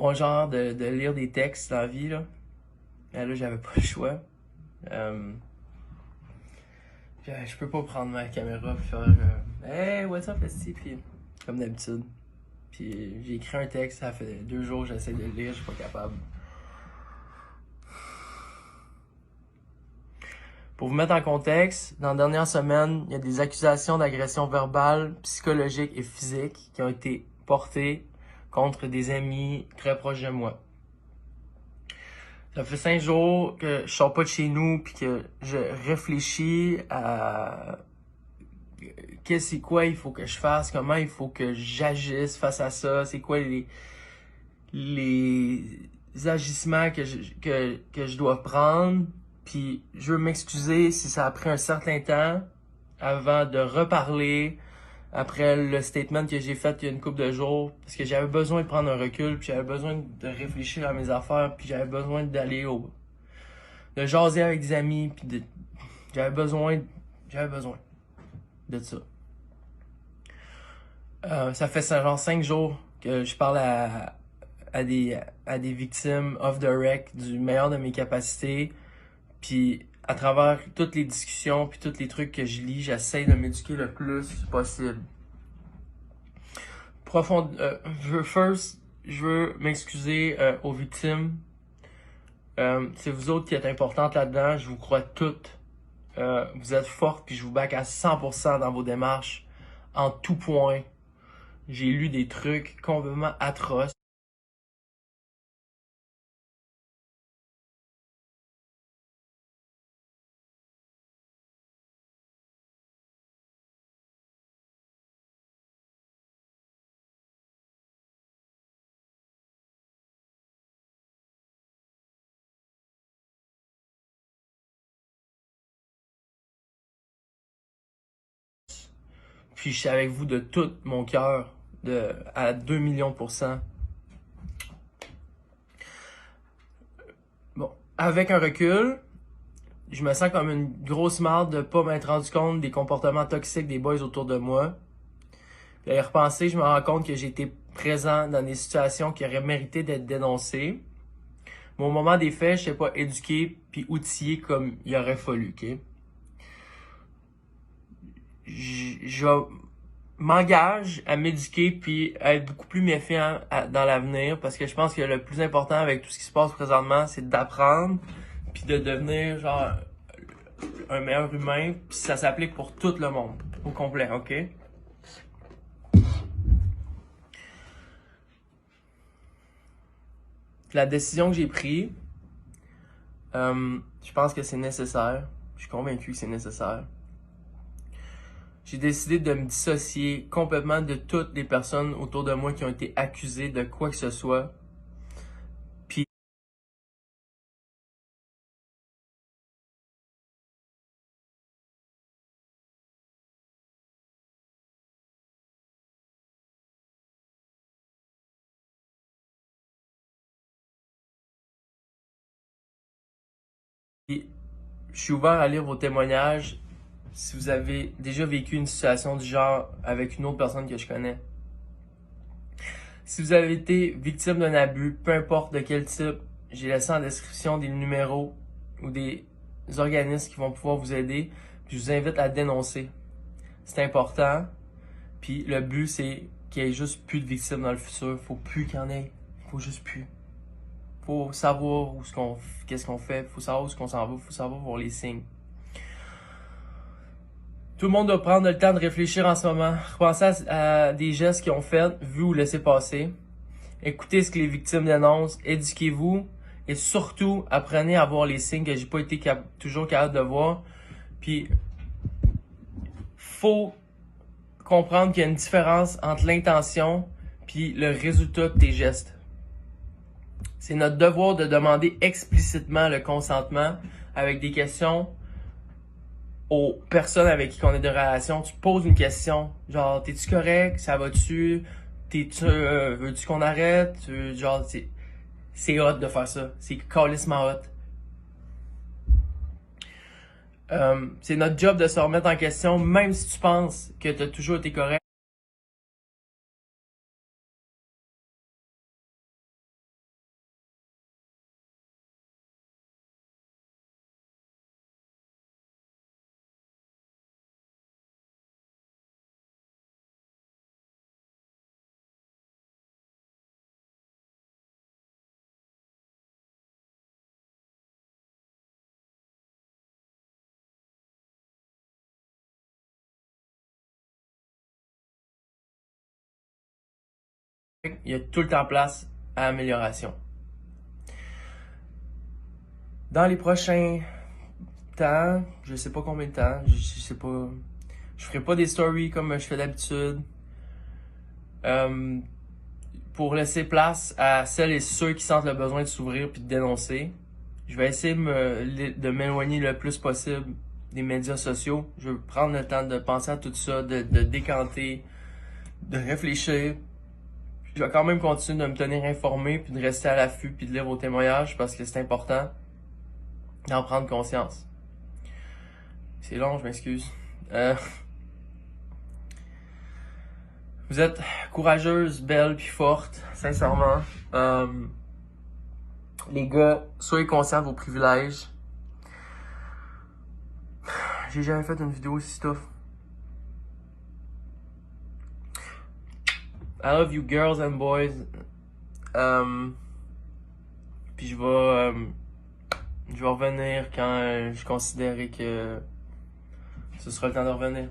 mon genre de lire des textes dans la vie, là. Mais là, j'avais pas le choix. Je peux pas prendre ma caméra et faire Hey, what's up, esti? Puis, comme d'habitude. Puis, j'ai écrit un texte, ça fait 2 jours que j'essaie de le lire, je suis pas capable. Pour vous mettre en contexte, dans la dernière semaine, il y a des accusations d'agression verbale, psychologique et physique qui ont été portées contre des amis très proches de moi. Ça fait 5 jours que je sors pas de chez nous puis que je réfléchis à qu'est-ce quoi il faut que je fasse, comment il faut que j'agisse face à ça, c'est quoi les agissements que je dois prendre. Puis je veux m'excuser si ça a pris un certain temps avant de reparler après le statement que j'ai fait il y a une couple de jours, parce que j'avais besoin de prendre un recul, puis j'avais besoin de réfléchir à mes affaires, puis j'avais besoin de jaser avec des amis, puis j'avais besoin de ça. Ça fait genre 5 jours que je parle à des victimes off the rec du meilleur de mes capacités, puis à travers toutes les discussions puis tous les trucs que je lis, j'essaie de m'éduquer le plus possible. Je veux m'excuser aux victimes. C'est vous autres qui êtes importantes là-dedans. Je vous crois toutes. Vous êtes fortes puis je vous back à 100% dans vos démarches. En tout point. J'ai lu des trucs complètement atroces. Puis je suis avec vous de tout mon cœur, à 2 millions de %. Bon, avec un recul, je me sens comme une grosse marde de pas m'être rendu compte des comportements toxiques des boys autour de moi. Puis à y repenser, je me rends compte que j'ai été présent dans des situations qui auraient mérité d'être dénoncées. Mais au moment des faits, je n'étais pas éduqué puis outillé comme il aurait fallu, ok? Je m'engage à m'éduquer puis à être beaucoup plus méfiant dans l'avenir, parce que je pense que le plus important avec tout ce qui se passe présentement, c'est d'apprendre puis de devenir genre un meilleur humain, puis ça s'applique pour tout le monde au complet, ok? La décision que j'ai prise, je pense que c'est nécessaire. Je suis convaincu que c'est nécessaire. J'ai décidé de me dissocier complètement de toutes les personnes autour de moi qui ont été accusées de quoi que ce soit. Puis je suis ouvert à lire vos témoignages si vous avez déjà vécu une situation du genre avec une autre personne que je connais. Si vous avez été victime d'un abus, peu importe de quel type, j'ai laissé en description des numéros ou des organismes qui vont pouvoir vous aider. Puis je vous invite à dénoncer. C'est important. Puis le but, c'est qu'il y ait juste plus de victimes dans le futur. Faut plus qu'il y en ait. Faut juste plus. Faut savoir qu'est-ce qu'on fait. Faut savoir où ce qu'on s'en va. Faut savoir voir les signes. Tout le monde doit prendre le temps de réfléchir en ce moment. Repensez à des gestes qu'ils ont faits, vu ou laissé passer. Écoutez ce que les victimes dénoncent. Éduquez-vous. Et surtout, apprenez à voir les signes que j'ai pas été toujours capable de voir. Puis, faut comprendre qu'il y a une différence entre l'intention puis le résultat de tes gestes. C'est notre devoir de demander explicitement le consentement avec des questions aux personnes avec qui on est de relation. Tu poses une question, genre, t'es-tu correct? Ça va-tu? Veux-tu qu'on arrête? Genre, c'est hot de faire ça. C'est calissement hot. C'est notre job de se remettre en question, même si tu penses que t'as toujours été correct. il y a tout le temps place à amélioration. Dans les prochains temps, je sais pas combien de temps, je sais pas, je ferai pas des stories comme je fais d'habitude. Pour laisser place à celles et ceux qui sentent le besoin de s'ouvrir puis de dénoncer. Je vais essayer de m'éloigner le plus possible des médias sociaux. Je vais prendre le temps de penser à tout ça, de décanter, de réfléchir. Je vais quand même continuer de me tenir informé puis de rester à l'affût puis de lire vos témoignages parce que c'est important d'en prendre conscience. C'est long, je m'excuse. Vous êtes courageuse, belle puis forte, sincèrement. Les gars, soyez conscients de vos privilèges. J'ai jamais fait une vidéo aussi tough. I love you girls and boys. Puis je vais revenir quand je considérerai que ce sera le temps de revenir.